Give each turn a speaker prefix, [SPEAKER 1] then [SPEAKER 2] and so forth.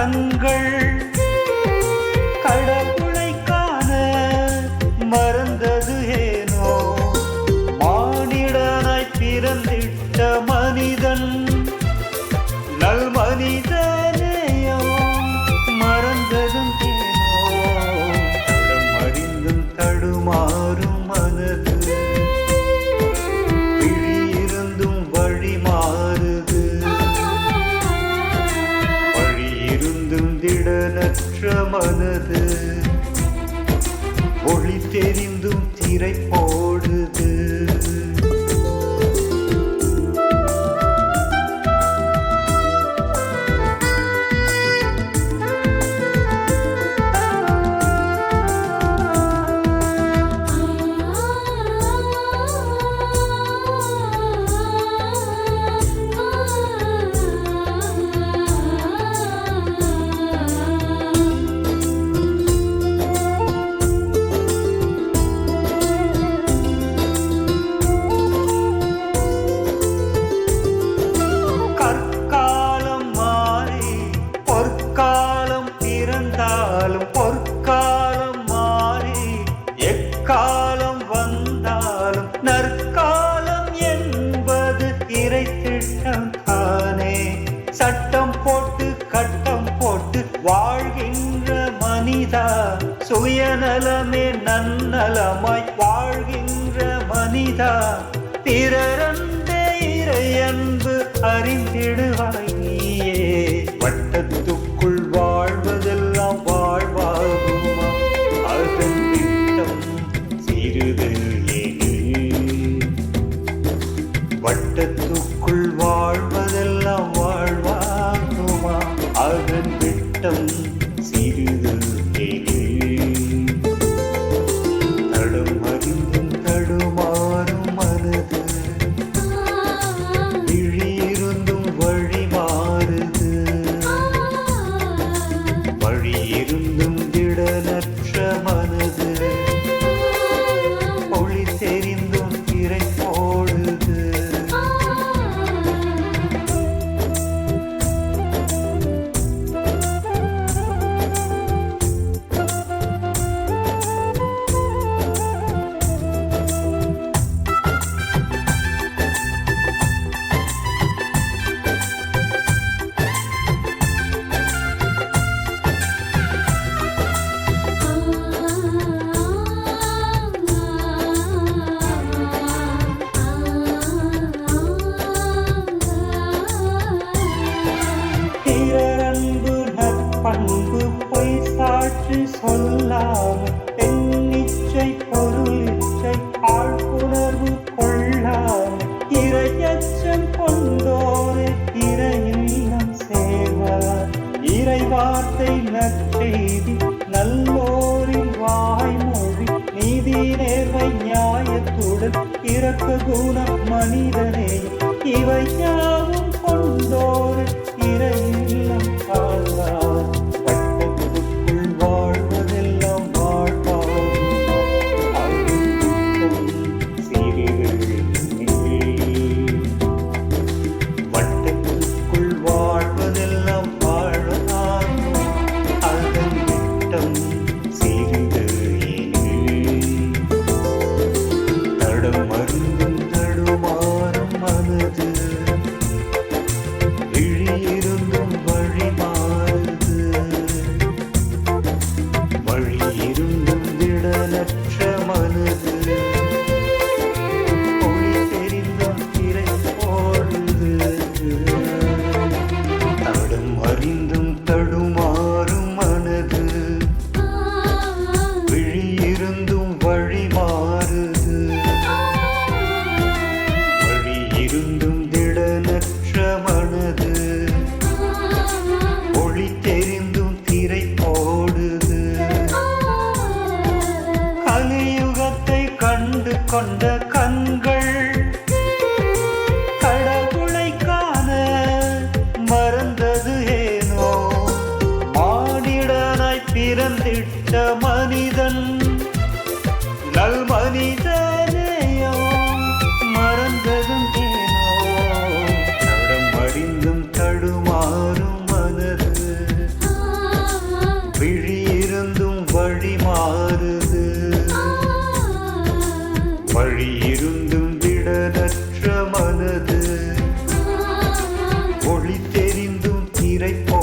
[SPEAKER 1] கண்கள் கடவுளை காண மறந்தது ஏனோ மானிடனாய் பிறந்திட்ட மனிதன் நல் மனிதனையோ மறந்ததும் ஏனோ தடம் அறிந்தும் தடுமாறும் மனது விழியிருந்தும் வழி மாறுது வழியிருந்தும் திடனற்ற மனது ஒளி தெரிந்தும் திரை போடுது பொற்காலம் மாறி எக்காலம் வந்தாலும் நற்காலம் என்பது இறை திட்டம் தானே சட்டம் போட்டு கட்டம் போட்டு வாழ்கின்ற மனிதா சுயநலமே நன்னலமாய் வாழ்கின்ற மனிதா பிறரண்டே இறை அன்பு அறிந்திடுவாய் நீயே வட்டத்துக்குள் வாழ்வதெல்லாம் வாழ்வாகுமா அதன் திட்டம் சிறிது வட்டத்துக்குள் வாழ்வதெல்லாம் வாழ்வாகுமா அதன் திட்டம் சிறிது தடம் அறிந்தும் தடுமாறும் மனது விழியிருந்தும் வழி மாறுது வழியிருந்தும் திடனற்ற மனது ஒளி தெரிந்தும் திரை போடுது பண்பு பொய் சாட்சி சொல்லாமல் பெண்ணிச்சை பொருளிச்சை ஆழ்ப்புணர்வு கொள்ளாமல் இறையச்சம் கொண்டோரே இறையில்லம் சேர்வார் இறை வார்த்தை நற்செய்தி நல்லோரின் வாய்மொழி நீதி நேர்மை நியாயத்துடன் இரக்க குணம் மனிதனே இவை யாவும் கொண்டோரே இறையில்லம் வாழ்வார் கொண்ட கண்கள் கடவுளை காண மறந்தது ஏனோ மானிடனாய் பிறந்திட்ட மனிதன் நல் மனிதனையோ மறந்ததும் ஏனோ தடம் அறிந்தும் தடுமாறும் மனது வழி இருந்தும் விடலற்ற மனது ஒளி தெரிந்தும் திரை போ